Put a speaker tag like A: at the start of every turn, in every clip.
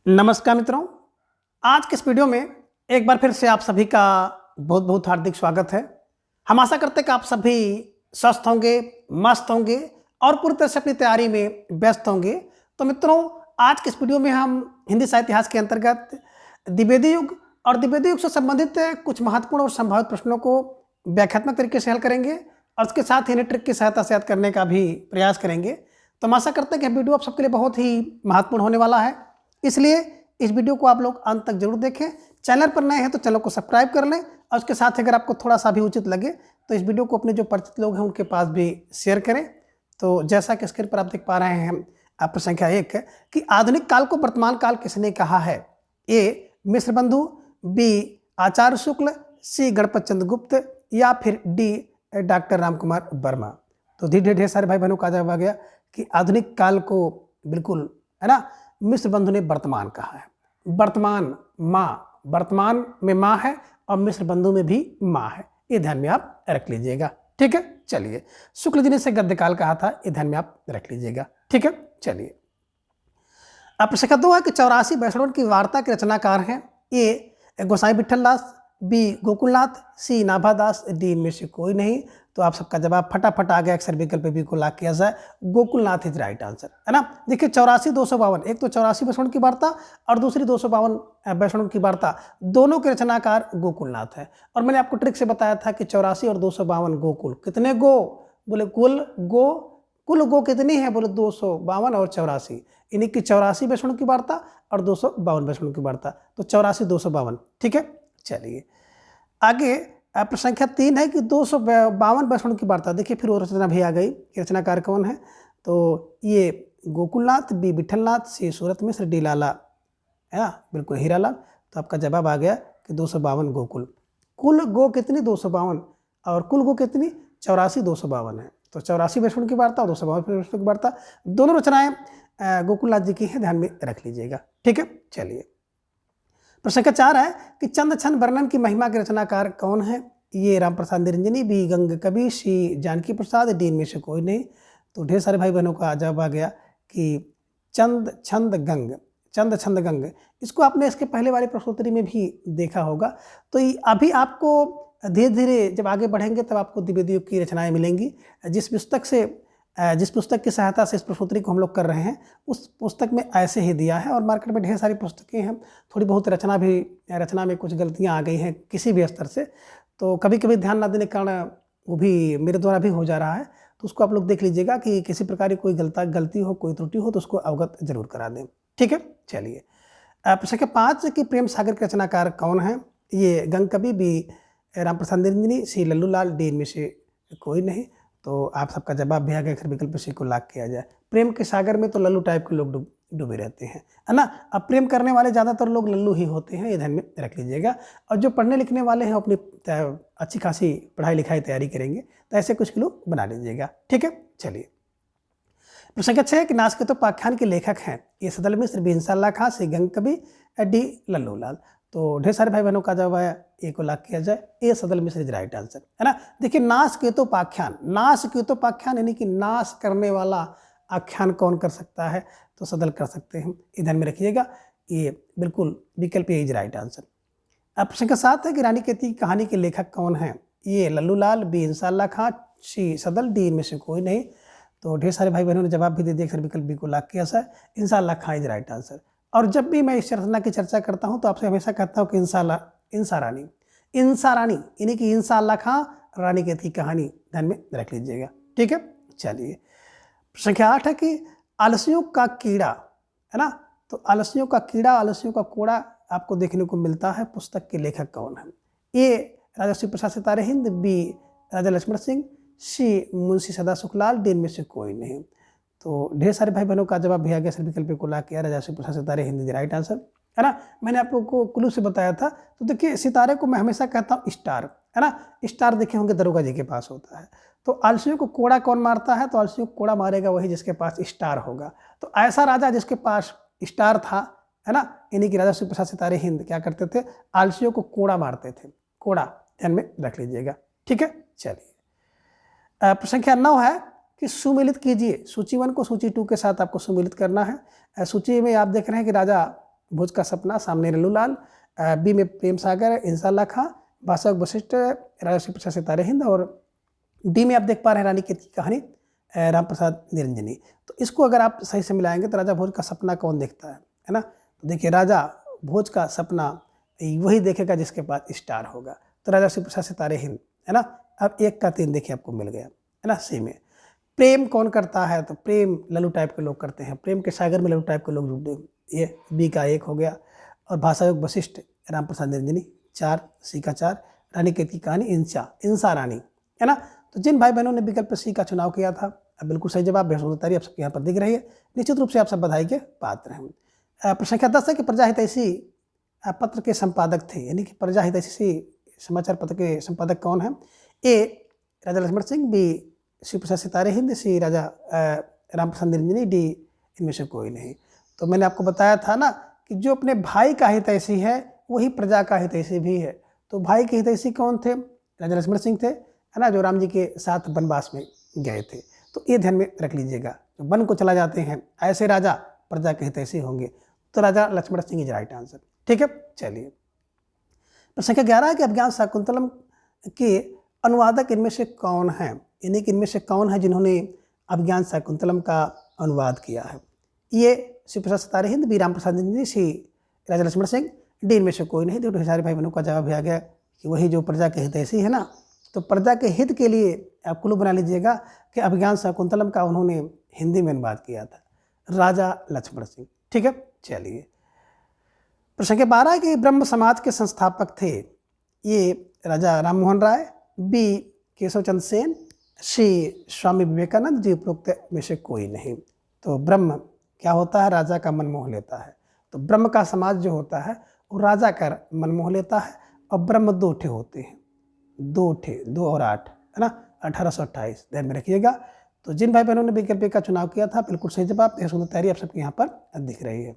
A: नमस्कार मित्रों, आज के इस वीडियो में एक बार फिर से आप सभी का बहुत बहुत हार्दिक स्वागत है। हम आशा करते हैं कि आप सभी स्वस्थ होंगे, मस्त होंगे और पूरी तरह से अपनी तैयारी में व्यस्त होंगे। तो मित्रों, आज के इस वीडियो में हम हिंदी साहित्य इतिहास के अंतर्गत द्विवेदी युग और द्विवेदी युग से संबंधित कुछ महत्वपूर्ण और संभावित प्रश्नों को व्याख्यात्मक तरीके से हल करेंगे और उसके साथ ही ट्रिक की सहायता से याद करने का भी प्रयास करेंगे। तो हम आशा करते हैं कि वीडियो आप सबके लिए बहुत ही महत्वपूर्ण होने वाला है, इसलिए इस वीडियो को आप लोग अंत तक जरूर देखें। चैनल पर नए हैं तो चैनल को सब्सक्राइब कर लें और उसके साथ अगर आपको थोड़ा सा भी उचित लगे तो इस वीडियो को अपने जो परिचित लोग हैं उनके पास भी शेयर करें। तो जैसा कि स्क्रीन पर आप देख पा रहे हैं, प्रश्न संख्या 1 कि आधुनिक काल को वर्तमान काल किसने कहा है? ए मिश्र बंधु, बी आचार्य शुक्ल, सी गणपत चंद्र गुप्त या फिर डी डॉक्टर रामकुमार वर्मा। तो धीरे ढेर सारे भाई बहनों का जवाब आ गया कि आधुनिक काल को बिल्कुल है ना मिश्र बंधु ने वर्तमान कहा है। वर्तमान माँ, वर्तमान में माँ है और मिश्र बंधु में भी माँ है, ये ध्यान में आप रख लीजिएगा। ठीक है, चलिए। शुक्ल जी ने इसे गद्य काल कहा था, ये ध्यान में आप रख लीजिएगा। ठीक है, चलिए। अब प्रश्न 2 है कि 84 वैष्णव की वार्ता के रचनाकार हैं। ए गोसाई विठलदास, बी गोकुलनाथ, सी नाभादास, डी इनमें से कोई नहीं। तो आप सबका जवाब फटाफट आ गया, अक्सर विकल्प बी को लॉक किया जाए। गोकुलनाथ इज राइट आंसर, है ना। देखिए 84 252, एक तो 84 वैष्णव की वार्ता और दूसरी 252 वैष्णव की वार्ता, दोनों के रचनाकार गोकुलनाथ है। और मैंने आपको ट्रिक से बताया था कि 84 और 252 गोकुल, कितने गो? बोले कुल गो कितनी है? बोले 252 और 84, इन्हीं की 84 वैष्णव की वार्ता और 252 वैष्णव की वार्ता, तो 84 252। ठीक है, चलिए आगे। प्रश्न संख्या 3 है कि 252 वैष्णव की वार्ता, देखिए फिर वो रचना भी आ गई, रचनाकार कौन है? तो ये गोकुलनाथ, बी विठलनाथ, सी सूरत मिश्र, डी लाला, है ना, बिल्कुल हीरालाल। तो आपका जवाब आ गया कि 252 गोकुल। कुल गो कितनी? 252, और कुल गो कितनी? 84 252 है। तो 84 वैष्णव की वार्ता और 252 वैष्णव की वार्ता, दोनों रचनाएं गोकुलनाथ जी की हैं, ध्यान में रख लीजिएगा। ठीक है, चलिए। प्रश्न संख्या 4 है कि चंद छंद वर्णन की महिमा के रचनाकार कौन है? ये राम प्रसाद निरंजनी, बी गंग कवि, सी जानकी प्रसाद, डी में से कोई नहीं। तो ढेर सारे भाई बहनों का जवाब आ गया कि चंद छंद गंग, चंद छंद गंग। इसको आपने इसके पहले वाले प्रश्नोत्तरी में भी देखा होगा। तो अभी आपको धीरे धीरे जब आगे बढ़ेंगे तब आपको द्विवेदी युग की रचनाएं मिलेंगी। जिस पुस्तक की सहायता से इस प्रश्नोत्तरी को हम लोग कर रहे हैं, उस पुस्तक में ऐसे ही दिया है। और मार्केट में ढेर सारी पुस्तकें हैं, थोड़ी बहुत रचना में कुछ गलतियां आ गई हैं किसी भी स्तर से, तो कभी कभी ध्यान ना देने के कारण वो भी मेरे द्वारा भी हो जा रहा है। तो उसको आप लोग देख लीजिएगा कि किसी प्रकार की कोई गलती हो, कोई त्रुटि हो तो उसको अवगत जरूर करा दें। ठीक है, चलिए। प्रश्न 5 कि प्रेम सागर के रचनाकार कौन है? ये गंग कवि, बी राम प्रसाद निरंजनी, सी लल्लू लाल, डी में से कोई नहीं। तो आप सबका जवाब भी आ गया, फिर विकल्प सी को लॉक किया जाए। प्रेम के सागर में तो लल्लू टाइप के लोग डूबे रहते हैं, है ना। अब प्रेम करने वाले ज़्यादातर लोग लल्लू ही होते हैं, ये ध्यान में रख लीजिएगा। और जो पढ़ने लिखने वाले हैं अपनी अच्छी खासी पढ़ाई लिखाई तैयारी करेंगे, तो ऐसे कुछ लोग बना लीजिएगा। ठीक है, चलिए। प्रश्न संख्या 6 कि नास्तिकोपाख्यान के लेखक हैं। ये सदल मिश्र, बी इंसाल्लाह खां, सी गंग कवि, डी लल्लू लाल। तो ढेर सारे भाई बहनों का जवाब आया, ए को लॉक किया जाए। ए सदल मिश्र इज राइट आंसर, है ना। देखिए नास्तिकोपाख्यान यानी कि नाश करने वाला आख्यान कौन कर सकता है? तो सदल कर सकते हैं, ध्यान में रखिएगा। ये बिल्कुल विकल्प ए इज राइट आंसर। अब प्रश्न संख्या 7 है कि रानी केती की कहानी के लेखक कौन है? ये लल्लू लाल, बी इंसाल्लाह खां, सी सदल, डी में से कोई नहीं। तो ढेर सारे भाई बहनों ने जवाब भी दे दिया, विकल्प बी को लॉक किया जाए। इंसाल्लाह खां इज राइट आंसर। और जब भी मैं इस रचना की चर्चा करता हूं तो आपसे हमेशा कहता हूं कि इंसा रानी यानी कि इंसाल्लाह खां रानी केती कहानी, ध्यान में रख लीजिएगा। ठीक है, चलिए। संख्या 8 है कि आलसियों का कीड़ा, है ना। तो आलसियों का कीड़ा, आलसियों का कोड़ा आपको देखने को मिलता है, पुस्तक के लेखक कौन है? ए राजा शिव प्रसाद सितारे हिंद, बी राजा लक्ष्मण सिंह, सी मुंशी सदा सुखलाल, डी में से कोई नहीं। तो ढेर सारे भाई बहनों का जवाब भी आ गया, सर विकल्प को लॉक किया, राजा शिव प्रसाद सितारे हिंद राइट आंसर, है ना। मैंने आप लोगों को क्लू से बताया था। तो देखिए सितारे को मैं हमेशा कहता हूँ स्टार, है ना। स्टार देखे होंगे दरोगा जी के पास होता है। तो आलसियों को कोड़ा कौन मारता है? तो आलसियों को कोड़ा मारेगा वही जिसके पास स्टार होगा। तो ऐसा राजा जिसके पास स्टार था, है ना, यानी कि राजा शिव प्रसाद सितारे हिंद क्या करते थे? आलसियों को कोड़ा मारते थे। कोड़ा ध्यान में रख लीजिएगा। ठीक है, चलिए। प्रश्न संख्या 9 है कि सुमिलित कीजिए। सूची 1 को सूची 2 के साथ आपको सुमिलित करना है। सूची में आप देख रहे हैं कि राजा भोज का सपना, सामने लल्लूलाल, बी में प्रेम सागर, इंसाल्लाह खां, वासव वशिष्ठ, राजा श्री प्रसाद सितारे हिंद, और डी में आप देख पा रहे हैं रानी केत की कहानी, राम प्रसाद निरंजनी। तो इसको अगर आप सही से मिलाएंगे तो राजा भोज का सपना कौन देखता है ना। तो देखिए राजा भोज का सपना वही देखेगा जिसके पास स्टार होगा, तो राजा श्री प्रसाद सितारे हिंद है ना। अब 1 का 3 देखिए आपको मिल गया है ना। सी में प्रेम कौन करता है, तो प्रेम लल्लू टाइप के लोग करते हैं, प्रेम के सागर में लल्लू टाइप के लोग जुड़े, ये बी का 1 हो गया। और भाषा योग वशिष्ठ, राम प्रसाद निरंजनी 4, सी का 4, रानी केत की कहानी इंसा रानी है ना। तो जिन भाई बहनों ने विकल्प सी का चुनाव किया था, अब बिल्कुल सही जवाब बेहद तैयारी आप सबके यहाँ पर दिख रही है, निश्चित रूप से आप सब बधाई के पात्र हैं। प्रश्न संख्या 10 है कि प्रजा हितैषी पत्र के संपादक थे, यानी कि प्रजा हितैषी समाचार पत्र के संपादक कौन है। ए राजा लक्ष्मण सिंह, बी श्री प्रसाद सितारे हिंद, सी राजा राम प्रसाद निरंजनी, डी इनमें से कोई नहीं। तो मैंने आपको बताया था ना कि जो अपने भाई का हितैषी है वही प्रजा का हितैषी भी है। तो भाई के हितैषी कौन थे, राजा लक्ष्मण सिंह थे है ना, जो राम जी के साथ वनवास में गए थे। तो ये ध्यान में रख लीजिएगा, जो वन को चला जाते हैं ऐसे राजा प्रजा के हितैषी होंगे। तो Raja Lakshman Singh is right answer. ठीक है, चलिए प्रश्न संख्या 11 है कि अभिज्ञान शाकुंतलम के अनुवादक इनमें से कौन है, यानी कि इनमें से कौन है जिन्होंने अभिज्ञान शाकुंतलम का अनुवाद किया है। ये श्री प्रसाद सितारे हिंद, बी राम प्रसाद निरंजनी, सी राजा लक्ष्मण सिंह, डी इनमें से कोई नहीं। तो ढेर सारे भाई बहनों का जवाब भी आ गया कि वही जो प्रजा के हितैषी है ना। तो प्रजा के हित के लिए आप कुल्लू बना लीजिएगा कि अभिज्ञान शाकुंतलम का उन्होंने हिंदी में अनुवाद किया था, राजा लक्ष्मण सिंह। ठीक है, चलिए प्रश्न संख्या 12 है कि ब्रह्म समाज के संस्थापक थे। ये राजा राम मोहन राय, बी केशव चंद्र सेन, सी स्वामी विवेकानंद, डी उपरोक्त में से कोई नहीं। तो ब्रह्म क्या होता है, राजा का मन मोह लेता है। तो ब्रह्म का समाज जो होता है वो राजा का मन मोह लेता है। और ब्रह्म 2 ठे होते हैं, 2 और 8 है ना, 1828 ध्यान में रखिएगा। तो जिन भाई बहनों ने विकल्प का चुनाव किया था बिल्कुल सही जवाब, सुंदर तैयारी आप सबके यहाँ पर दिख रही है।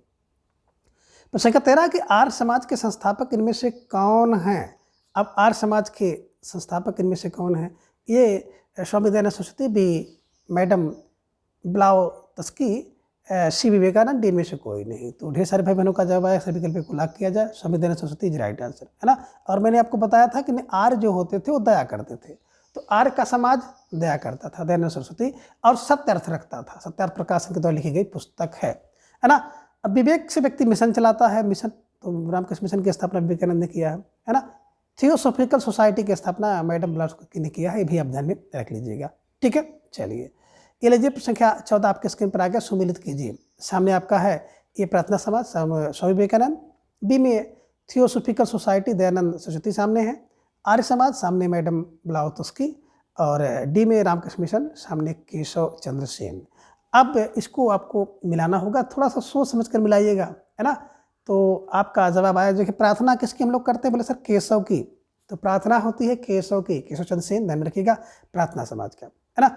A: प्रश्न संख्या 13 कि आर्य समाज के संस्थापक इनमें से कौन हैं। अब आर्य समाज के संस्थापक इनमें से कौन हैं। ये Swami Dayanand Saraswati, B madam Blavatsky, C Vivekananda, D इनमें से कोई नहीं। तो ढेर सारे भाई बहनों का जवाब आया, सभी विकल्प को लॉक किया जाए, Swami Dayanand Saraswati is right answer है ना। और मैंने आपको बताया था कि आर्य जो होते थे वो दया करते थे। तो आर्य का समाज दया करता था, दयानंद सरस्वती, और सत्यार्थ रखता था। सत्यार्थ प्रकाशन के द्वारा लिखी गई पुस्तक है ना। अब विवेक से व्यक्ति मिशन चलाता है, मिशन तो रामकृष्ण मिशन की स्थापना विवेकानंद ने किया है ना। थियोसॉफिकल सोसाइटी की स्थापना मैडम ब्लावत्स्की ने किया है, ये भी आप ध्यान में रख लीजिएगा। ठीक है, चलिए ये लीजिए प्रश्न संख्या 14 आपके स्क्रीन पर आ गया, सुमिलित कीजिए। सामने आपका है ये प्रार्थना समाज स्वामी विवेकानंद, बी में थियोसॉफिकल सोसाइटी दयानंद सरस्वती सामने है, आर्य समाज सामने मैडम ब्लावत्स्की, और डी में रामकृष्ण मिशन सामने केशव चंद्र सेन। अब इसको आपको मिलाना होगा, थोड़ा सा सोच समझ कर मिलाइएगा है ना। तो आपका जवाब आया जो कि प्रार्थना किसकी हम लोग करते हैं, बोले सर केशव की। तो प्रार्थना होती है केशव की, केशव चंद्र सेन ध्यान रखिएगा, प्रार्थना समाज का है ना।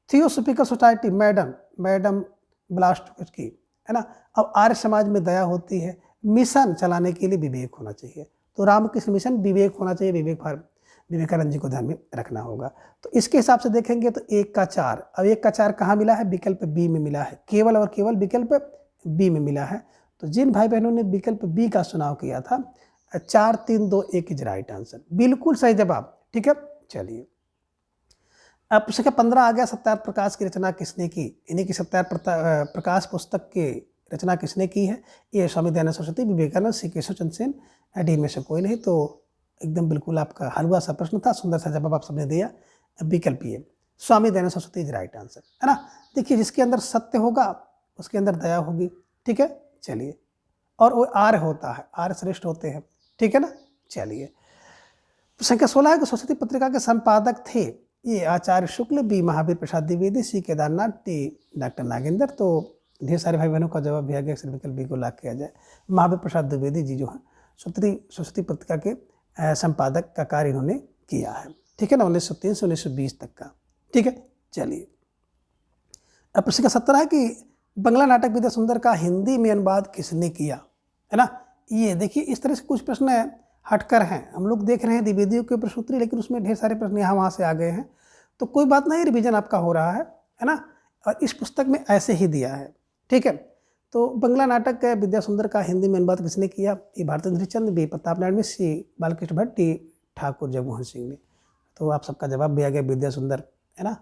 A: थियोसॉफिकल सोसाइटी मैडम ब्लावत्स्की है ना। अब आर्य समाज में दया होती है, मिशन चलाने के लिए विवेक होना चाहिए। तो रामकृष्ण मिशन विवेक होना चाहिए, विवेकानंद जी को ध्यान में रखना होगा। तो इसके हिसाब से देखेंगे तो 1 का 4, अब 1 का 4 कहाँ मिला है, विकल्प बी में मिला है, केवल और केवल विकल्प बी में मिला है। तो जिन भाई बहनों ने विकल्प बी का चुनाव किया था, 4 3 2 1 इज राइट आंसर, बिल्कुल सही जवाब। ठीक है, चलिए अब प्रश्न संख्या 15 आ गया, सत्यार्थ प्रकाश की रचना किसने की, यानी कि सत्यार्थ प्रकाश पुस्तक की रचना किसने की है। ये स्वामी दयानंद सरस्वती, विवेकानंद, सी केशव चंद्र सेन, डी में से कोई नहीं। तो एकदम बिल्कुल आपका हलवा सा प्रश्न था, सुंदर सा जवाब आप सबने दिया, विकल्प ये Swami Dayanand Saraswati is right answer है ना। देखिए जिसके अंदर सत्य होगा उसके अंदर दया होगी। ठीक है, चलिए, और वो आर्य होता है, आर्य श्रेष्ठ होते हैं। ठीक है ना, चलिए संख्या 16 है कि सरस्वती पत्रिका के संपादक थे। ये आचार्य शुक्ल, बी महावीर प्रसाद द्विवेदी, सी केदारनाथ, डी डॉक्टर नागेंद्र। तो ढेर सारे भाई बहनों का जवाब भी आ गया, विकल्प बी को लॉक किया जाए। महावीर प्रसाद द्विवेदी जी जो है सरस्वती पत्रिका के संपादक का कार्य इन्होंने किया है। ठीक है ना, 1903 से 1920 तक का। ठीक है, चलिए अब प्रश्न का 17 है कि बंगला नाटक विद्या सुंदर का हिंदी में अनुवाद किसने किया है ना। ये देखिए इस तरह से कुछ प्रश्न हटकर हैं, हम लोग देख रहे हैं द्विवेदियों के प्रश्नोत्तरी, लेकिन उसमें ढेर सारे प्रश्न यहाँ वहाँ से आ गए हैं। तो कोई बात नहीं, रिवीजन आपका हो रहा है ना। और इस पुस्तक में ऐसे ही दिया है। ठीक है, तो बंगला नाटक विद्या सुंदर का हिंदी में अनुवाद किसने किया? ये भारतेंद्र हरिश्चंद्र, बी प्रताप नारायण मिश्र, सी बालकृष्ण भट्ट, डी ठाकुर जगमोहन सिंह ने। तो आप सबका जवाब भी आ गया विद्या सुंदर, है ना,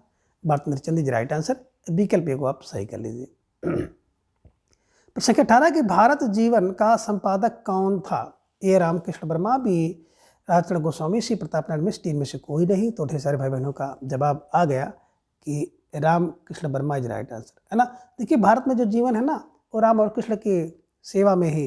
A: Bharatendra Harishchandra is right answer. विकल्प को आप सही कर लीजिए। प्रश्न संख्या 18 कि भारत जीवन का संपादक कौन था? ए रामकृष्ण वर्मा, बी राजचरण गोस्वामी, सी प्रताप नारायण मिश्र, डी में से कोई नहीं। तो ढेर सारे भाई बहनों का जवाब आ गया कि Ramkrishna Verma is right answer, है ना। देखिए भारत में जो जीवन है ना वो राम और कृष्ण की सेवा में ही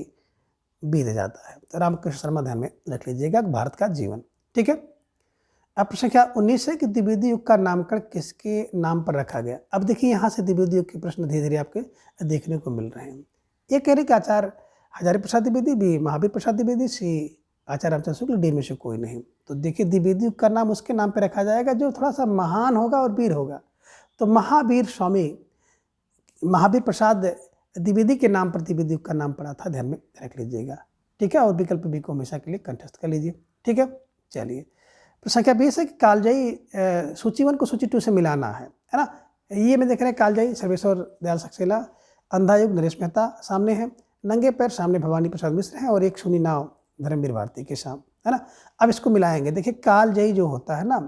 A: बीत जाता है। तो रामकृष्ण शर्मा ध्यान में रख लीजिएगा भारत का जीवन, ठीक है। अब प्रश्न संख्या 19 है कि द्विवेदी युग का नामकरण किसके नाम पर रखा गया? अब देखिए यहाँ से द्विवेदी युग के प्रश्न धीरे धीरे आपके देखने को मिल रहे हैं। ये कह रहे कि आचार्य हजारी प्रसाद द्विवेदी, बी महावीर प्रसाद द्विवेदी, सी आचार्य रामचंद्र शुक्ल, डी में से कोई नहीं। तो देखिए द्विवेदी युग का नाम उसके नाम पर रखा जाएगा जो थोड़ा सा महान होगा और वीर होगा। तो महावीर प्रसाद द्विवेदी के नाम पर द्विवेदी युग का नाम पड़ा था, ध्यान में रख लीजिएगा, ठीक है। और विकल्प बी को हमेशा के लिए कंठस्थ कर लीजिए, ठीक है। चलिए प्रश्न संख्या 20 है कि कालजयी सूची 1 को सूची 2 से मिलाना है ना। ये में देख रहे हैं कालजयी सर्वेश्वर दयाल सक्सेना, अंधा युग नरेश मेहता सामने है, नंगे पैर सामने भवानी प्रसाद मिश्र हैं और एक सूनी नाव धर्मवीर भारती के सामने, है ना। अब इसको मिलाएंगे। देखिए कालजयी जो होता है ना,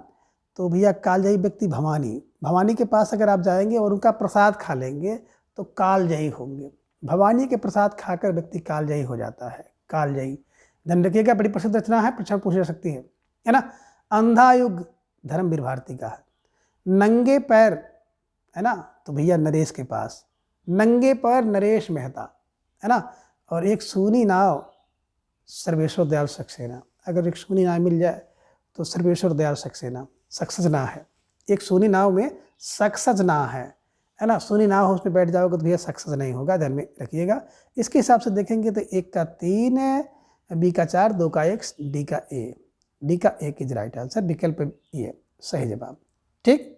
A: तो भैया कालजयी व्यक्ति भवानी के पास अगर आप जाएंगे और उनका प्रसाद खा लेंगे तो कालजयी होंगे। भवानी के प्रसाद खाकर व्यक्ति कालजयी हो जाता है, कालजयी। ध्यान रखिएगा, बड़ी प्रसिद्ध रचना है, प्रश्न पूछ जा सकती है ना। अंधा युग धर्मवीर भारती का है। नंगे पैर, है ना, तो भैया नरेश के पास, नंगे पैर नरेश मेहता, है ना। और एक सूनी नाव सर्वेश्वर दयाल सक्सेना। अगर एक सूनी नाव मिल जाए तो सर्वेश्वर दयाल सक्सेना, सक्सजना है। एक सूनी नाव में सक्सजना है ना। सूनी नाव हो उसमें बैठ जाओगे तो भैया सक्सेस नहीं होगा, ध्यान में रखिएगा। इसके हिसाब से देखेंगे तो 1 का 3, बी का 4, 2 का 1, डी का 1 इज राइट आंसर। विकल्प ये सही जवाब, ठीक।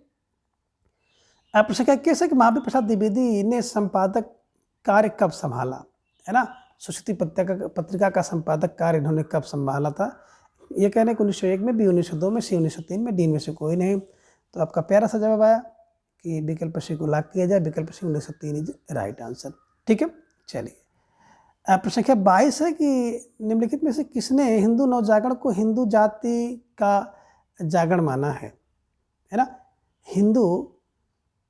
A: अब प्रश्न क्या कैसे कि महावीर प्रसाद द्विवेदी ने संपादक कार्य कब संभाला, है ना। सुश्रुति पत्रिका का संपादक कार्य इन्होंने कब संभाला था? ये कहने कि 1901 में, बी 1902 में, सी 1903 में, डी में से कोई नहीं। तो आपका प्यारा सा जवाब आया कि विकल्प सी को लॉक किया जाए। विकल्प सी 1903 इज राइट आंसर, ठीक है। चलिए प्रश्न संख्या 22 है कि निम्नलिखित में से किसने हिंदू नवजागरण को हिंदू जाति का जागरण माना है ना। हिंदू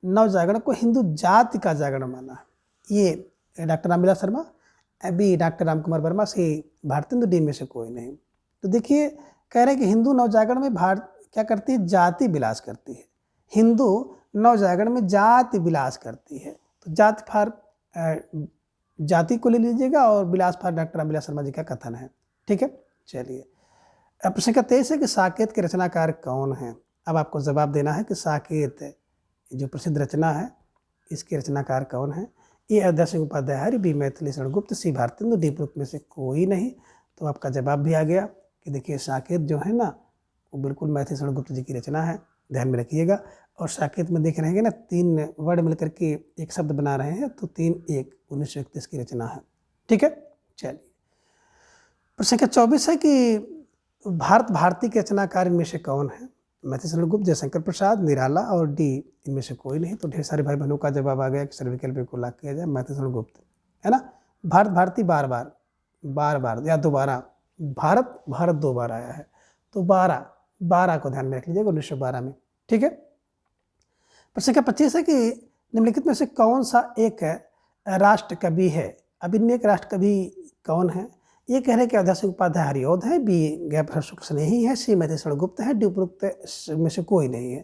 A: नवजागरण को हिंदू जाति का जागरण माना है। ये doctor Ramvilas Sharma, B doctor Ramkumar Verma, C Bharatendu, D में से कोई नहीं। तो देखिए कह रहे हैं कि हिंदू नवजागरण में क्या करती है? जाति विलास करती है। हिंदू नवजागरण में जाति विलास करती है। तो जाति फार जाति को ले लीजिएगा और विलास फार डॉक्टर रामविलास शर्मा जी का कथन है, ठीक है। चलिए प्रश्न संख्या 23 है कि साकेत के रचनाकार कौन है? अब आपको जवाब देना है कि साकेत जो प्रसिद्ध रचना है इसके रचनाकार कौन है? ए अयोध्या सिंह उपाध्याय है, बी मैथिली शरण गुप्त, सी भारतेंदु, डी उपरोक्त में से कोई नहीं। तो आपका जवाब भी आ गया कि देखिए साकेत जो है ना वो बिल्कुल मैथिली शरण गुप्त जी की रचना है, ध्यान में रखिएगा। और साकेत में देख रहे हैं ना 3 वर्ड मिलकर के एक शब्द बना रहे हैं, तो 3-1 1931 की रचना है, ठीक है। चलिए प्रश्न संख्या 24 है कि भारत भारती के रचनाकार इनमें से कौन है? मैथिली शरण गुप्त, जयशंकर प्रसाद, निराला और डी इनमें से कोई नहीं। तो ढेर सारे भाई बहनों का जवाब आ गया कि सर विकल्प को लॉक किया जाए, मैथिली शरण गुप्त, है ना। भारत भारती बार बार या दोबारा, भारत 2 बार आया है, तो 12 को ध्यान में रख लीजिएगा 1912 में, ठीक है। प्रश्न संख्या 25 है कि निम्नलिखित में से कौन सा एक राष्ट्र कवि है? अब इनमें एक राष्ट्र कवि कौन है? ये कह रहे हैं कि अयोध्या सिंह उपाध्याय हरिऔध है, बी गयाप्रसाद शुक्ल स्नेही है, सी मैथिली शरण गुप्त है, डी उपरोक्त में से कोई नहीं है।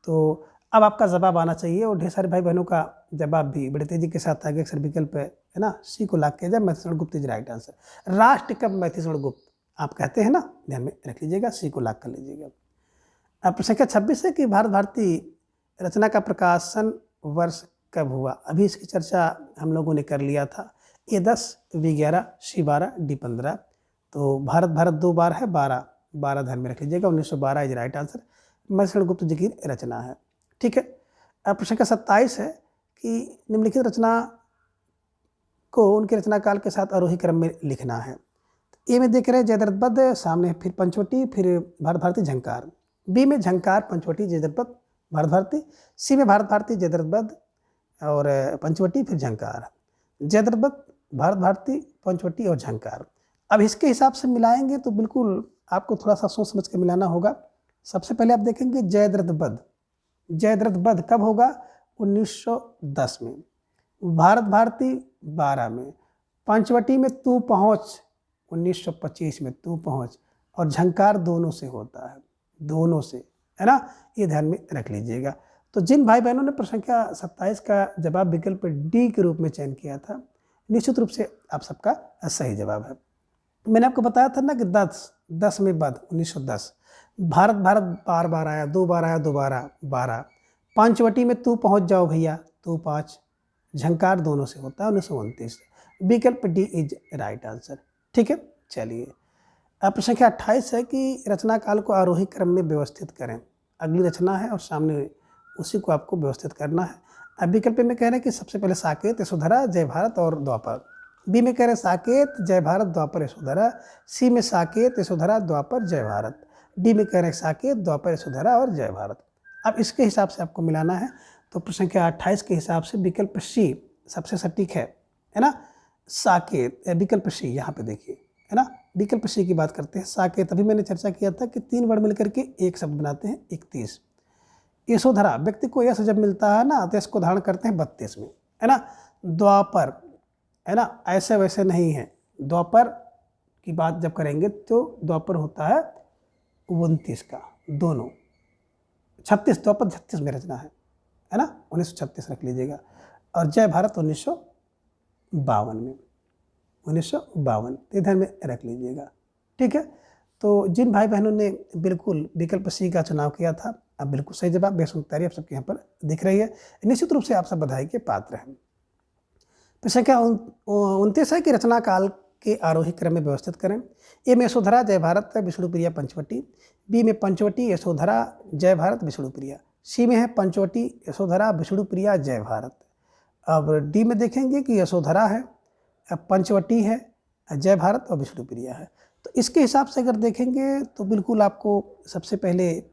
A: तो अब आपका जवाब आना चाहिए और ढेर सारे भाई बहनों का जवाब भी बड़े तेजी के साथ आगे अक्सर विकल्प है ना, सी को लॉक किया जाए, Maithili Sharan Gupt is right answer. राष्ट्र कवि मैथिली शरण गुप्त आप कहते हैं ना, ध्यान में रख लीजिएगा, सी को लॉक कर लीजिएगा। अब प्रश्न संख्या 26 है कि भारत भारती रचना का प्रकाशन वर्ष कब हुआ? अभी इसकी चर्चा हम लोगों ने कर लिया था। ए 10, बी 11, सी 12, डी 15। तो भारत 2 बार है, 12 ध्यान में रख लीजिएगा, 1912 is right answer. Maithili Sharan Gupt जी की रचना है, ठीक है। अब प्रश्न संख्या 27 है कि निम्नलिखित रचना को उनके रचना काल के साथ आरोही क्रम में लिखना है। ए में देख रहे हैं जयद्रथ पद, सामने फिर पंचवटी, फिर भारत भारती झंकार, बी में झंकार पंचवटी जयद्रथ पद भारत भारती, सी में भारत भारती जयद्रथ पद और पंचवटी फिर झंकार। जयद्रथ, भारत भारती, पंचवटी और झंकार। अब इसके हिसाब से मिलाएंगे तो बिल्कुल आपको थोड़ा सा सोच समझ के मिलाना होगा। सबसे पहले आप देखेंगे जयद्रथ वध। जयद्रथ वध कब होगा? 1910 में। भारत भारती 12 में। पंचवटी में तू पहुँच 1925 में, तू पहुँच। और झंकार दोनों से होता है, दोनों से, है ना, ये ध्यान में रख लीजिएगा। तो जिन भाई बहनों ने प्रश्न संख्या 27 का जवाब विकल्प डी के रूप में चयन किया था, निश्चित रूप से आप सबका सही जवाब है। मैंने आपको बताया था ना कि 10 में वध 1910, भारत भारत बार बार आया, 2 बार आया, दोबारा 12, पंचवटी में तू पहुंच जाओ भैया, तू 5, झंकार दोनों से होता है 1929। विकल्प डी इज राइट आंसर। ठीक है, चलिए अब प्रश्न संख्या 28 है कि रचना काल को आरोही क्रम में व्यवस्थित करें। अगली रचना है और सामने उसी को आपको व्यवस्थित करना है। अब विकल्प में कह रहे हैं कि सबसे पहले साकेत, यशोधरा, जय भारत और द्वापर। बी में कह रहे हैं साकेत, जय भारत, द्वापर, यशोधरा। सी में साकेत, यशोधरा, द्वापर, जय भारत। डी में कह रहे हैं साकेत, द्वापर, यशोधरा और जय भारत। अब इसके हिसाब से आपको मिलाना है। तो प्रश्न संख्या 28 के हिसाब से विकल्प सी सबसे सटीक है ना, साकेत। विकल्प सी यहाँ पे देखिए, है ना, विकल्प सी की बात करते हैं। साकेत, अभी मैंने चर्चा किया था कि 3 वर्ड मिलकर के एक शब्द बनाते हैं 31। यशोधरा, व्यक्ति को यश जब मिलता है ना तो इसको धारण करते हैं 32 में, है ना। द्वापर, है ना, ऐसे वैसे नहीं है। द्वापर की बात जब करेंगे तो द्वापर होता है 29 का, दोनों। 36, द्वापर 36 में रचना है ना, 1936 रख लीजिएगा। और जय भारत 1952 में, 1952 इधर में रख लीजिएगा। ठीक है, तो जिन भाई बहनों ने बिल्कुल विकल्प सी का चुनाव किया था, अब बिल्कुल सही जवाब, बेसुध तैयारी आप सबके यहाँ पर दिख रही है, निश्चित रूप से आप सब बधाई के पात्र हैं। प्रश्न संख्या 29 है कि रचना काल के आरोही क्रम में व्यवस्थित करें। ए में यशोधरा, जय भारत, विष्णुप्रिया, पंचवटी। बी में पंचवटी, यशोधरा, जय भारत, विष्णुप्रिया। सी में है पंचवटी, यशोधरा, विष्णुप्रिया, जय भारत। अब डी में देखेंगे कि यशोधरा है, पंचवटी है, जय भारत और विष्णुप्रिया है। तो इसके हिसाब से अगर देखेंगे तो बिल्कुल आपको सबसे पहले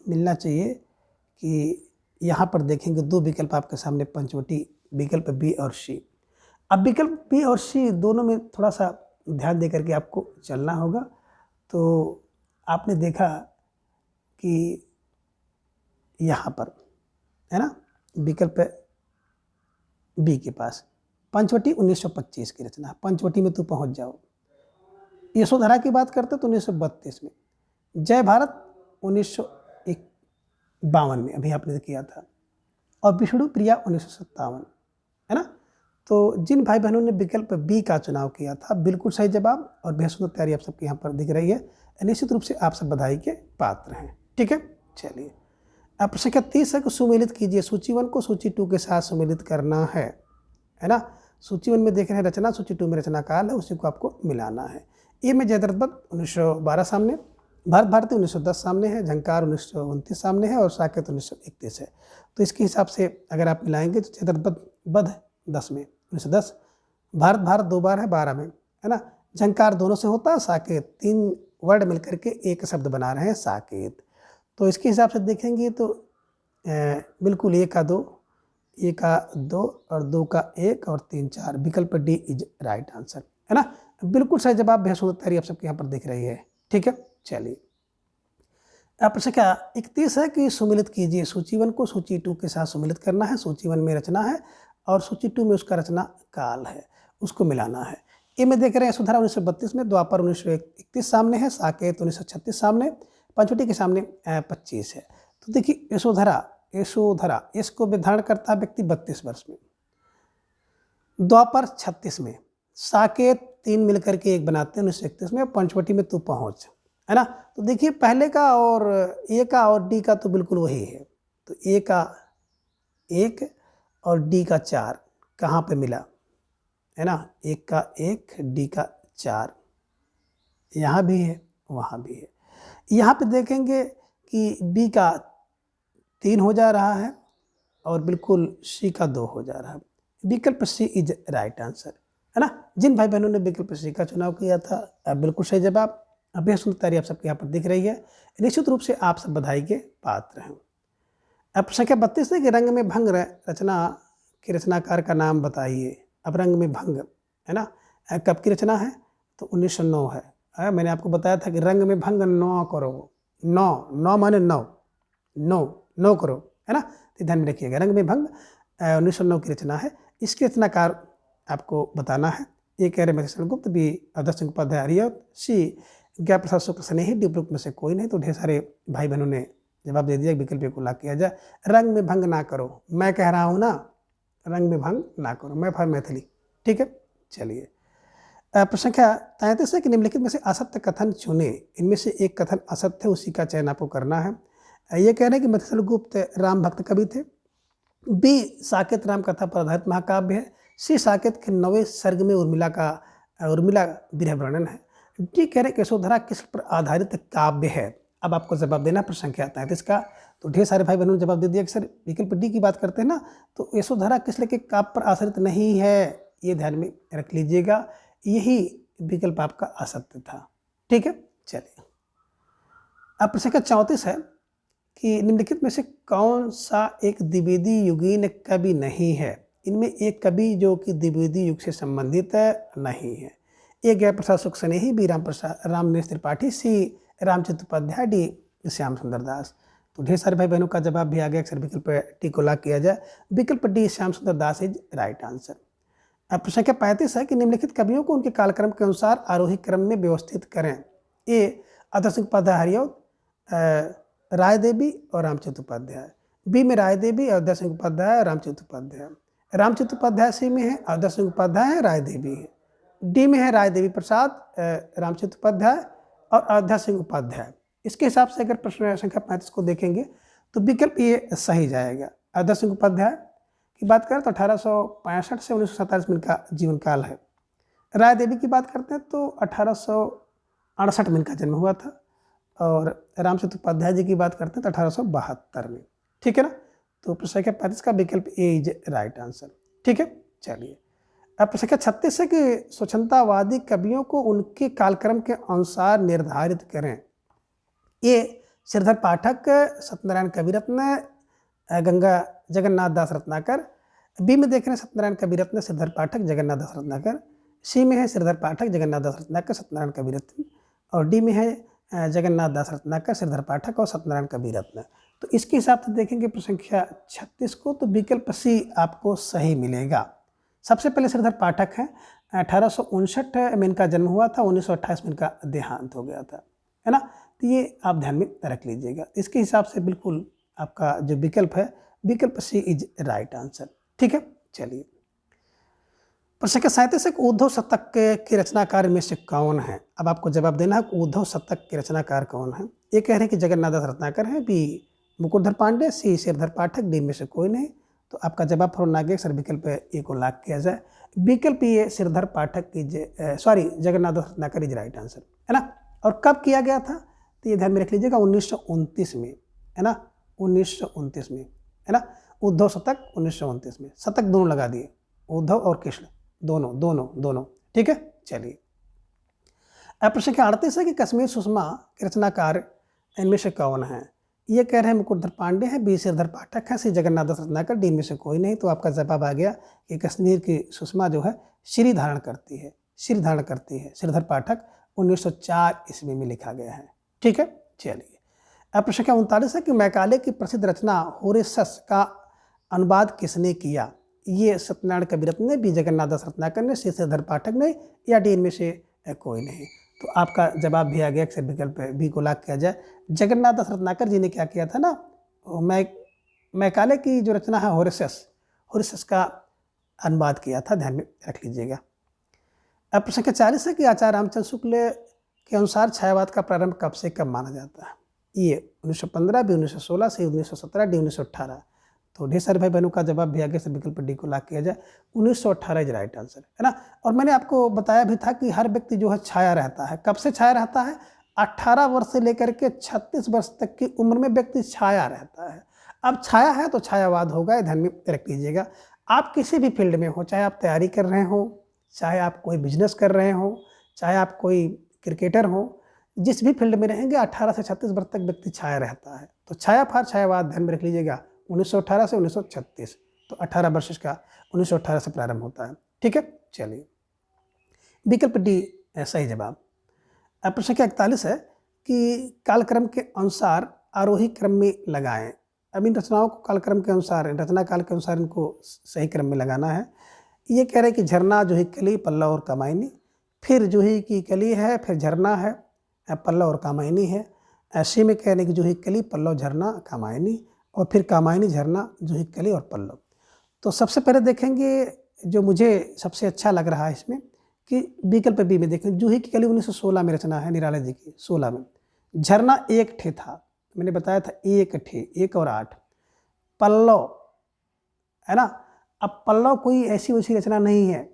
A: मिलना चाहिए कि यहाँ पर देखेंगे 2 विकल्प आपके सामने, पंचवटी, विकल्प बी और सी। अब विकल्प बी और सी दोनों में थोड़ा सा ध्यान दे करके आपको चलना होगा। तो आपने देखा कि यहाँ पर, है ना, विकल्प बी के पास पंचवटी 1925 की रचना, पंचवटी में तू पहुँच जाओ। यशोधरा की बात करते तो 1932 में। जय भारत 1952 में, अभी आपने किया था। और विष्णुप्रिया 1957, है ना। तो जिन भाई बहनों ने विकल्प बी का चुनाव किया था, बिल्कुल सही जवाब और बेहद तैयारी आप सबके यहाँ पर दिख रही है, निश्चित रूप से आप सब बधाई के पात्र हैं। ठीक है, चलिए अब प्रश्न संख्या 30 है कि सुमेलित कीजिए। सूची 1 को सूची 2 के साथ सुमेलित करना है ना। सूची 1 में देख रहे हैं रचना, सूची 2 में रचना काल है, उसी को आपको मिलाना है। ए में जयद्रथ वध 1912 सामने, भारत भारती 1910 सामने है, झंकार 1929 सामने है और साकेत 1931 है। तो इसके हिसाब से अगर आप मिलाएंगे तो जयद्रथ वध 10 में, 1910, भारत भारत 2 बार है 12 में, है ना। झंकार दोनों से होता है, साकेत 3 वर्ड मिलकर के एक शब्द बना रहे हैं साकेत। तो इसके हिसाब से देखेंगे तो बिल्कुल 1 का 2, 1 का 2 और 2 का 1 और 3 4, विकल्प डी इज राइट आंसर, है ना। बिल्कुल सही जवाब, बेहद तैयारी आप सबके यहाँ पर दिख रही है। ठीक है, चलिए अब प्रश्न क्या 31 है कि सुमिलित कीजिए। सूची 1 को सूची 2 के साथ सुमिलित करना है। सूची 1 में रचना है और सूची 2 में उसका रचना काल है, उसको मिलाना है। ए में देख रहे हैं यशोधरा 1932 में, द्वापर 1931 सामने है, साकेत 1936 सामने, पंचवटी के सामने 25 है। तो देखिए यशोधरा इसको धारण करता है व्यक्ति 32 वर्ष में, द्वापर 36 में, साकेत 3 मिलकर के एक बनाते हैं 1931 में, पंचवटी में तू पहुँच, है ना। तो देखिए पहले का और ए का और डी का तो बिल्कुल वही है। तो ए का 1 और डी का 4 कहाँ पे मिला, है ना। 1 का 1, डी का 4, यहाँ भी है वहाँ भी है। यहाँ पे देखेंगे कि बी का 3 हो जा रहा है और बिल्कुल सी का 2 हो जा रहा है। विकल्प सी इज राइट आंसर, है ना। जिन भाई बहनों ने विकल्प सी का चुनाव किया था, बिल्कुल सही जवाब, बेहद सुंदर तैयारी आप सबके यहाँ पर दिख रही है, निश्चित रूप से आप सब बधाई के पात्र हैं। अब संख्या 32 है कि रंग में भंग रचना के रचनाकार का नाम बताइए। अब रंग में भंग, है ना, कब की रचना है, तो 1909 है। मैंने आपको बताया था कि रंग में भंग 9 करो, 9 माने 9, 9 करो, है ना, तो ध्यान में रखिएगा। रंग में भंग 1909 की रचना है। इसके रचनाकार आपको बताना है। ये कह रहे मधुसूदन गुप्त, बी आदर्श सिंह उपाध्याय आर्यावत, सी ज्ञा प्रसाद शुक्ल स्नेही, डी उपरोक्त में से कोई नहीं। तो ढेर सारे भाई बहनों ने जवाब दे दिया, विकल्प को लाभ किया जाए। रंग में भंग ना करो, मैं कह रहा हूँ ना, रंग में भंग ना करो, मैं फॉर मैथिली, ठीक है। चलिए प्रश्न संख्या 33 है कि निम्नलिखित में से असत्य कथन चुने, इनमें से एक कथन असत्य है, उसी का चयन आपको करना है। ये कह रहे हैं कि मधुसूदन गुप्त राम भक्त कवि थे, बी साकेत राम कथा पर आधारित महाकाव्य है, सी साकेत के 9वें सर्ग में उर्मिला विरह वर्णन है, डी कह रहे यशोधरा किस पर आधारित काव्य है। अब आपको जवाब देना प्रश्न संख्या 33 का। तो ढेर सारे भाई बहनों ने जवाब दे दिया कि सर विकल्प डी की बात करते हैं ना, तो यशोधरा किस के काव्य पर आधारित नहीं है, ये ध्यान में रख लीजिएगा, यही विकल्प आपका असत्य था, ठीक है। चलिए अब प्रश्न संख्या 34 है कि निम्नलिखित में से कौन सा एक द्विवेदी युगीन कवि नहीं है। इनमें एक कवि जो कि द्विवेदी युग से संबंधित नहीं है। ए ज्ञा प्रसाद शुक्ल स्नेही, बी रामनेश त्रिपाठी, सी रामचंद्र उपाध्याय, डी श्याम सुंदर दास। तो ढेर सारे भाई बहनों का जवाब भी आ गया। अक्सर विकल्प डी को लाभ किया जाए, विकल्प डी श्याम सुंदर दास इज राइट आंसर। अब प्रश्न संख्या 35 है कि निम्नलिखित कवियों को उनके कालक्रम के अनुसार आरोही क्रम में व्यवस्थित करें। ए आदर्श सिंह उपाध्याय आर्यावत, राय देवी और रामचंद्र उपाध्याय, बी में राय देवी, आदर्श सिंह उपाध्याय और रामचंद्र उपाध्याय, रामचंद्र उपाध्याय सी में है, आदर्श सिंह उपाध्याय है, राय देवी है, डी में है राय देवी प्रसाद, रामचंद्र उपाध्याय और आदर्श सिंह उपाध्याय। इसके हिसाब से अगर प्रश्न संख्या 35 को देखेंगे तो विकल्प ये सही जाएगा। आदर्श सिंह उपाध्याय की बात करें तो 1865 से 1947 में इनका जीवन काल है। राय देवी की बात करते हैं तो 1868 में इनका जन्म हुआ था, और रामचंद्र उपाध्याय जी की बात करते हैं तो 1872 में, ठीक है ना। तो प्रश्न संख्या 35 का विकल्प ए इज राइट आंसर, ठीक है। चलिए अब प्रश्न संख्या 36 है कि स्वच्छंदतावादी कवियों को उनके कालक्रम के अनुसार निर्धारित करें। ए श्रीधर पाठक, सत्यनारायण कविरत्न, गंगा जगन्नाथ दास रत्नाकर, बी में देख रहे हैं सत्यनारायण कविरत्न, श्रीधर पाठक, जगन्नाथ दास रत्नाकर, सी में है श्रीधर पाठक, जगन्नाथ दास रत्नाकर, सत्यनारायण कविरत्न, और डी में है जगन्नाथ दास रत्नाकर, श्रीधर पाठक और सत्यनारायण कविरत्न। तो इसके हिसाब से देखेंगे प्रश्न संख्या 36 को, तो विकल्प सी आपको सही मिलेगा। सबसे पहले श्रीधर पाठक हैं, 1859 में इनका जन्म हुआ था, 1928 में इनका देहांत हो गया था, है ना। तो ये आप ध्यान में रख लीजिएगा। इसके हिसाब से बिल्कुल आपका जो विकल्प है, विकल्प सी इज राइट आंसर, ठीक है। चलिए प्रश्न संख्या 37 है उद्धव शतक के रचनाकार में से कौन है। अब आपको जवाब देना है उद्धव शतक के रचनाकार कौन है। ये कह रहे हैं कि जगन्नाथ दास रत्नाकर है, बी मुकुटधर पांडे, सी श्रीधर पाठक, डी में से कोई नहीं। तो आपका जवाब फॉर नागे सर विकल्प ए को लाख किया जाए, विकल्प ये श्रीधर पाठक की जगन्नाथ दास रत्नाकर इज राइट आंसर, है ना। और कब किया गया था, तो ये ध्यान में रख लीजिएगा 1929 में, है ना, 1929 में, है ना। उद्धव शतक 1929 में, शतक दोनों लगा दिए, उद्धव और कृष्ण दोनों, ठीक है। चलिए अब प्रश्न संख्या 38 है कि कश्मीर सुषमा के रचनाकार इनमें से कौन है। ये कह रहे हैं मुकुटधर पांडे हैं, बी श्रीधर पाठक है, सी जगन्नाथ दास रत्नाकर, डी में से कोई नहीं। तो आपका जवाब आ गया कि कश्मीर की सुषमा जो है श्री धारण करती है, श्रीधर पाठक 1904 ईस्वी में लिखा गया है, ठीक है। चलिए अब प्रश्न संख्या 39 है कि मैकाले की प्रसिद्ध रचना होरेसस का अनुवाद किसने किया। ये सत्यनारायण कविरत्न ने, बी जगन्नाथ दास रत्नाकर ने, सी श्रीधर पाठक ने, या डी इनमें से कोई नहीं। तो आपका जवाब भी आ गया कि विकल्प बी को लाख किया जाए। जगन्नाथ दास रत्नाकर जी ने क्या किया था ना, मैकाले की जो रचना है होरेसस का अनुवाद किया था, ध्यान में रख लीजिएगा। अब प्रश्न संख्या 40 है कि आचार्य रामचंद्र शुक्ल के अनुसार छायावाद का प्रारंभ कब से कब माना जाता है। ये 1915, बी 1916, सी 1917, डी 1918। तो ढेर सारे भाई बहनों का जवाब भी आगे से विकल्प डी को लाख किया जाए, 1918 इज राइट आंसर, है ना। और मैंने आपको बताया भी था कि हर व्यक्ति जो है छाया रहता है, कब से छाया रहता है, 18 वर्ष से लेकर के 36 वर्ष तक की उम्र में व्यक्ति छाया रहता है। अब छाया है तो छायावाद होगा, ध्यान में रख लीजिएगा। आप किसी भी फील्ड में हो, चाहे आप तैयारी कर रहे हो, चाहे आप कोई बिजनेस कर रहे हो, चाहे आप कोई क्रिकेटर हो, जिस भी फील्ड में रहेंगे 18 से 36 वर्ष तक व्यक्ति छाया रहता है। तो छाया फार छायावाद ध्यान में रख लीजिएगा, 1918 से 1936। तो 18 वर्ष का 1918 से प्रारंभ होता है। ठीक है, चलिए विकल्प डी सही जवाब। अब प्रश्न संख्या 41 है कि कालक्रम के अनुसार आरोही क्रम में लगाएं। अब इन रचनाओं को कालक्रम के अनुसार, रचना काल के अनुसार इनको सही क्रम में लगाना है। ये कह रहे हैं कि झरना, जूही कली, पल्लव और कामायनी, फिर जूही की कली है, फिर झरना है, पल्लव और कामायनी है। ऐसे में कह रहे हैं कि जूही कली, पल्लव, झरना, कामायनी, और फिर कामायनी, झरना, जूही कली और पल्लव। तो सबसे पहले देखेंगे जो मुझे सबसे अच्छा लग रहा है इसमें कि विकल्प बी में देखें, जूही की कली 1916 में रचना है निराला जी की, 16 में। झरना एक ठे था, मैंने बताया था एक ठे, 1 और 8। पल्लव है ना, अब पल्लव कोई ऐसी वैसी रचना नहीं है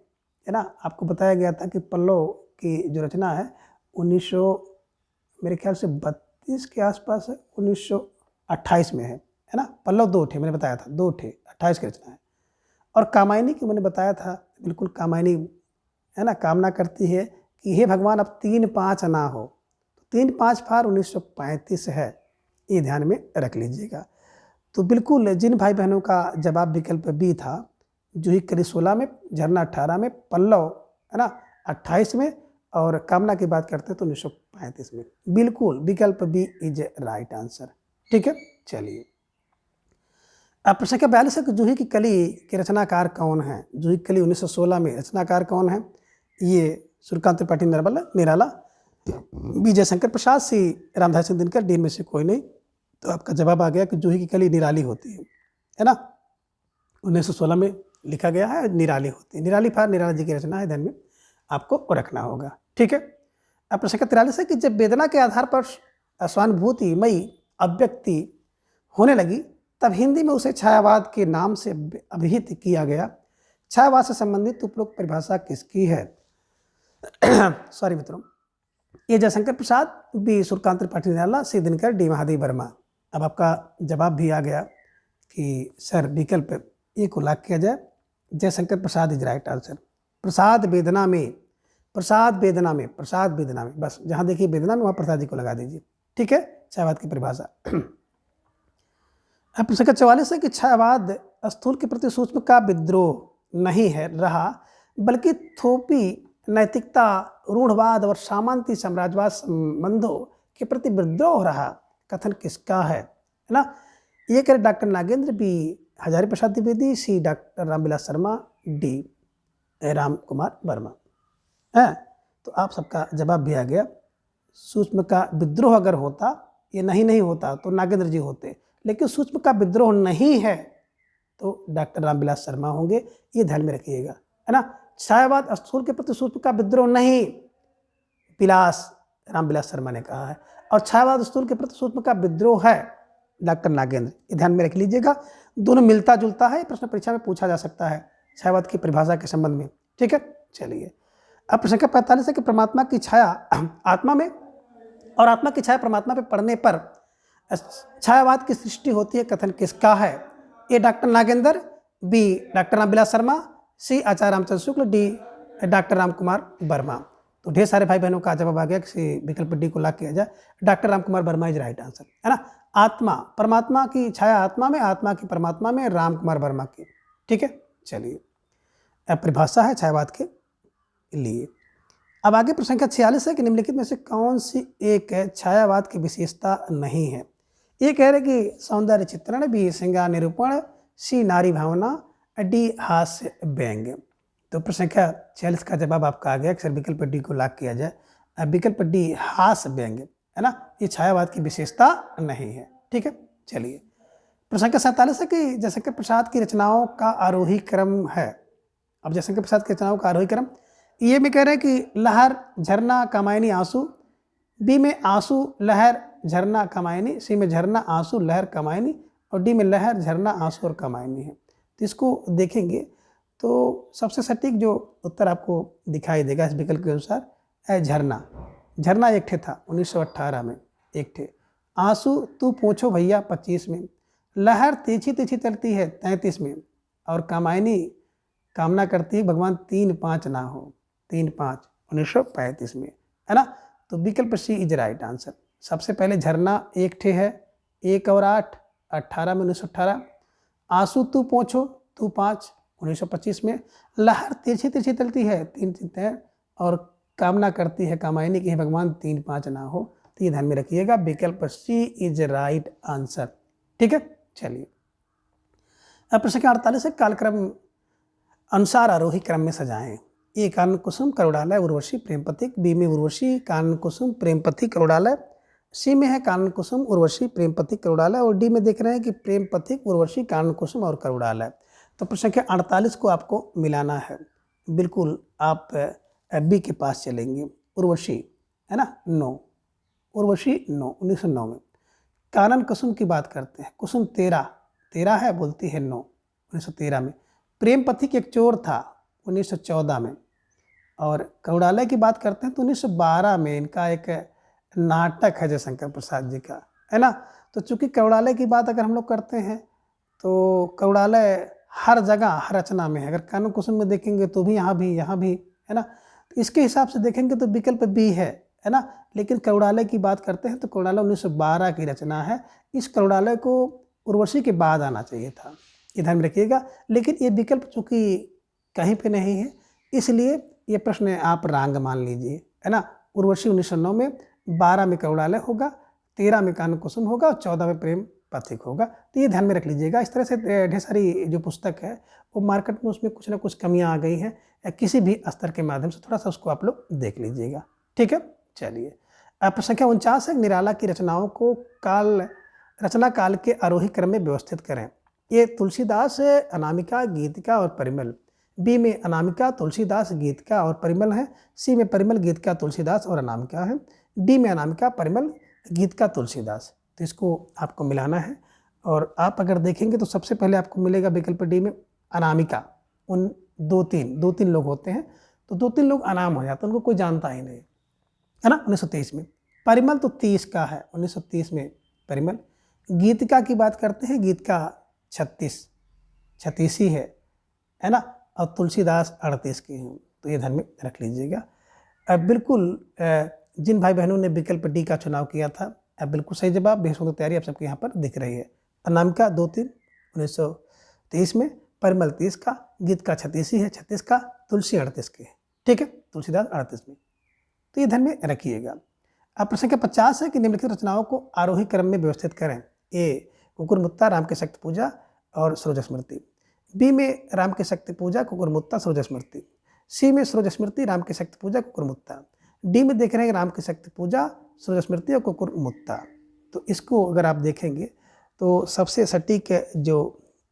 A: ना, आपको बताया गया था कि पल्लव की जो रचना है 1900 मेरे ख्याल से 32 के आसपास है, 1928 में है ना। पल्लव 2 ठे मैंने बताया था, 2 ठे 28 की रचना है। और कामायनी की मैंने बताया था, बिल्कुल कामायनी है ना, कामना करती है कि हे भगवान अब 3-5 ना हो, तो 3-5 फार 1935 है, ये ध्यान में रख लीजिएगा। तो बिल्कुल जिन भाई बहनों का जवाब विकल्प बी था, जूही कली 16 में, झरना 18 में, पल्लव है ना 28 में, और कामना की बात करते हैं तो 1935 में, बिल्कुल विकल्प बी इज राइट आंसर। ठीक है, चलिए अब प्रश्न संख्या 42 है कि जूही की कली के रचनाकार कौन है। जूही की कली 1916 में रचनाकार कौन है? ये सूर्यकांत त्रिपाठी निराला, बी जयशंकर प्रसाद, सी रामधारी सिंह दिनकर, डी में से कोई नहीं। तो आपका जवाब आ गया कि जूही की कली निराली होती है ना, 1916 में लिखा गया है, निराली होती है। निराली फार निराला जी की रचना है, ध्यान में आपको रखना होगा। ठीक है, अब प्रश्न संख्या 43 है कि जब वेदना के आधार पर स्वानुभूति मई अभिव्यक्ति होने लगी तब हिंदी में उसे छायावाद के नाम से अभिहित किया गया। छायावाद से संबंधित उपरोक्त परिभाषा किसकी है? सॉरी मित्रों, ये जयशंकर प्रसाद, बी सूर्यकांत त्रिपाठी निराला, सी दिनकर, डी महादेव वर्मा। अब आपका जवाब भी आ गया कि सर विकल्प ए को लॉक किया जाए, Jaishankar Prasad is right answer. प्रसाद वेदना में, प्रसाद वेदना में, प्रसाद वेदना में, बस जहाँ देखिए वेदना में वहाँ प्रसाद जी को लगा दीजिए। ठीक है, छायावाद की परिभाषा। अब प्रश्न 44 है कि छायावाद स्थूल के प्रति सूक्ष्म का विद्रोह नहीं है रहा, बल्कि थोपी नैतिकता, रूढ़वाद और सामंती साम्राज्यवाद संबंधों के प्रति विद्रोह रहा। कथन किसका है ना? ये कह रहे डॉक्टर नागेंद्र, बी हजारी प्रसाद द्विवेदी, सी डॉक्टर रामविलास शर्मा, डी राम कुमार वर्मा है। तो आप सबका जवाब भी आ गया। सूक्ष्म का विद्रोह अगर होता, ये नहीं होता तो नागेंद्र जी होते, लेकिन सूक्ष्म का विद्रोह नहीं है तो डॉक्टर रामविलास शर्मा होंगे, ये ध्यान में रखिएगा है ना। छायावाद स्थूल के प्रति सूक्ष्म का विद्रोह नहीं, रामविलास शर्मा ने कहा है, और छायावाद स्थूल के प्रति सूक्ष्म का विद्रोह है डॉक्टर नागेंद्र, ये ध्यान में रख लीजिएगा। दोनों मिलता जुलता है, प्रश्न परीक्षा में पूछा जा सकता है छायावाद की परिभाषा के संबंध में। ठीक है, चलिए अब प्रश्न संख्या 45 है कि परमात्मा की छाया आत्मा में और आत्मा की छाया परमात्मा पे पड़ने पर छायावाद की सृष्टि होती है। कथन किसका है? A doctor Nagendra, B doctor Ramvilas Sharma, C Acharya Ramchandra Shukla, D doctor Ram Kumar Verma. तो ढेर सारे भाई बहनों का जवाब आ गया कि विकल्प डी को लॉक किया जाए, doctor Ram Kumar Verma is right answer है ना। आत्मा, परमात्मा की छाया आत्मा में, आत्मा की परमात्मा में, राम कुमार वर्मा की। ठीक है, चलिए अब परिभाषा है छायावाद के लिए। अब आगे प्रश्न संख्या 46 है कि निम्नलिखित में से कौन सी एक छायावाद की विशेषता नहीं है? ये कह रहे कि सौंदर्य चित्रण, बी श्रृंगार निरूपण, सी नारी भावना, डी हास्य व्यंग्य। तो प्रश्न संख्या 46 का जवाब आपका आ गया कि सर विकल्प डी को लॉक किया जाए। अब विकल्प डी हास्य व्यंग्य है ना, ये छायावाद की विशेषता नहीं है। ठीक है, चलिए प्रश्न संख्या 47 है कि जयशंकर प्रसाद की रचनाओं का आरोही क्रम है। अब जयशंकर प्रसाद की रचनाओं का आरोही क्रम, ये में कह रहे हैं कि लहर, झरना, कामायनी, आंसू, बी में आंसू, लहर, झरना, कामायनी, सी में झरना, आंसू, लहर, कामायनी, और डी में लहर, झरना, आंसू और कामायनी है। तो इसको देखेंगे तो सबसे सटीक जो उत्तर आपको दिखाई देगा इस विकल्प के अनुसार है झरना। झरना एक ठे था 1918 में, एक ठे। आंसू तू पूछो भैया 25 में, लहर तिरछी तिरछी चलती है 33 में, और कामायनी कामना करती है भगवान 3-5 ना हो, 3-5 1935 में है ना। तो विकल्प सी इज राइट आंसर। सबसे पहले झरना एक ठे है, 1 और 8 18 में 1918। आंसू तू पोछो तू 5 1925 में लहर तिरछी तिरछी चलती है, 3 चित्त है, और कामना करती है कामायनी की, भगवान 3 5 ना हो। तो ये ध्यान में रखिएगा, विकल्प सी इज राइट आंसर। ठीक है, चलिए अब प्रश्न संख्या 48 है, कालक्रम अनुसार आरोही क्रम में सजाएं। ए कानन कुसुम करुणालय उर्वशी प्रेम पथिक, बी में उर्वशी कानन कुसुम प्रेम पथिक करुणालय, सी में है कानन कुसुम उर्वशी प्रेम पथिक करुणालय, और डी में देख रहे हैं कि प्रेम पथिक उर्वशी कानन कुसुम और करुणालय। तो प्रश्न संख्या 48 को आपको मिलाना है। बिल्कुल आप बी के पास चलेंगे, उर्वशी है ना, 9, उर्वशी 9, 1909 में। कानन कुसुम की बात करते हैं, कुसुम 13 है, बोलती है 9, 1913 में। प्रेम पथिक एक चोर था, 1914 में। और करुणालय की बात करते हैं तो 1912 में इनका एक नाटक है जयशंकर प्रसाद जी का, है ना। तो चूंकि करुणालय की बात अगर हम लोग करते हैं तो करुणालय हर जगह हर रचना में है। अगर कानन कुसुम में देखेंगे तो भी यहाँ भी है ना। तो इसके हिसाब से देखेंगे तो विकल्प बी है ना। लेकिन करुणालय की बात करते हैं तो करुणालय 1912 की रचना है। इस करुणालय को उर्वशी के बाद आना चाहिए था, ये ध्यान में रखिएगा। लेकिन ये विकल्प चूंकि कहीं पे नहीं है, इसलिए ये प्रश्न आप रांग मान लीजिए, है ना। उर्वशी 1909 में, 12 में करुणालय होगा, 13 में कानन कुसुम होगा और 14 में प्रेम पथिक होगा। तो ये ध्यान में रख लीजिएगा। इस तरह से ढेर सारी जो पुस्तक है वो मार्केट में उसमें कुछ ना कुछ कमियां आ गई हैं, किसी भी स्तर के माध्यम से थोड़ा सा उसको आप लोग देख लीजिएगा। ठीक है, चलिए प्रश्न संख्या 49 है, निराला की रचनाओं को रचना काल के आरोही क्रम में व्यवस्थित करें। ये तुलसीदास, अनामिका, गीतिका और परिमल। बी में अनामिका, तुलसीदास, गीतिका और परिमल है। सी में परिमल, गीतिका, तुलसीदास और अनामिका है। डी में अनामिका, परिमल, गीतिका, तुलसीदास। तो इसको आपको मिलाना है। और आप अगर देखेंगे तो सबसे पहले आपको मिलेगा विकल्प डी में अनामिका। उन दो तीन लोग होते हैं तो 2-3 लोग अनाम हो जाते हैं, उनको कोई जानता ही नहीं, है ना, 1923 में। परिमल तो 30 का है, 1930 में परिमल। गीतिका की बात करते हैं, गीतिका 36 ही है ना। और तुलसीदास 38 की हैं। तो ये ध्यान में रख लीजिएगा। अब बिल्कुल जिन भाई बहनों ने विकल्प डी का चुनाव किया था, अब बिल्कुल सही जवाब, बेहद तैयारी आप सबके यहाँ पर दिख रही है। अनामिका 2-3 1923 में, परिमल 30 का, गीतिका 36 ही है, 36 का, तुलसी 38 की है। ठीक है, तुलसीदास 38 में। तो ये ध्यान में रखिएगा। अब प्रश्न संख्या 50 है कि निम्नलिखित रचनाओं को आरोही क्रम में व्यवस्थित करें। ए कुकुरमुत्ता, राम की शक्ति पूजा और सरोज स्मृति। बी में राम की शक्ति पूजा, कुकुरमुत्ता, सरोज स्मृति। सी में सरोज स्मृति, राम की शक्ति पूजा, कुकुरमुत्ता। डी में देख रहे हैं राम की शक्ति पूजा, सरोज स्मृति और कुकुरमुत्ता। तो इसको अगर आप देखेंगे तो सबसे सटीक जो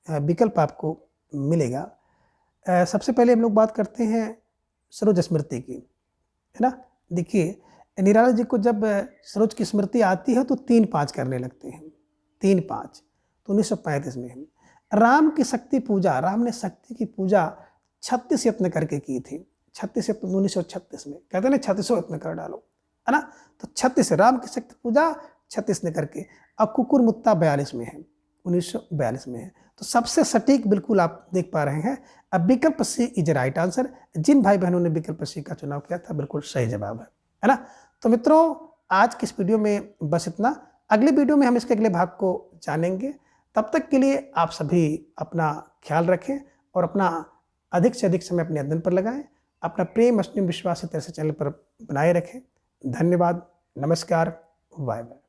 A: विकल्प आपको मिलेगा, सबसे पहले हम लोग बात करते हैं सरोज स्मृति की, है ना। देखिए निराला जी को जब सरोज की स्मृति आती है तो 3-5 करने लगते हैं, 3-5, तो 1935 में है। राम की शक्ति पूजा, राम ने शक्ति की पूजा 36 यत्न करके की थी, 36 यत्न 1936 में, कहते हैं ना 36 यत्न कर डालो, है ना। तो 36 राम की शक्ति पूजा 36 ने करके। अब कुकुरमुत्ता 42 में है, 1942 में है। तो सबसे सटीक बिल्कुल आप देख पा रहे हैं। अब विकल्प सी इज राइट आंसर। जिन भाई बहनों ने विकल्प सी का चुनाव किया था, बिल्कुल सही जवाब है ना। तो मित्रों आज की इस वीडियो में बस इतना। अगले वीडियो में हम इसके अगले भाग को जानेंगे। तब तक के लिए आप सभी अपना ख्याल रखें और अपना अधिक से अधिक समय अपने अध्ययन पर लगाएं। अपना प्रेम स्नेह विश्वास इस तरह से चैनल पर बनाए रखें। धन्यवाद, नमस्कार, बाय बाय।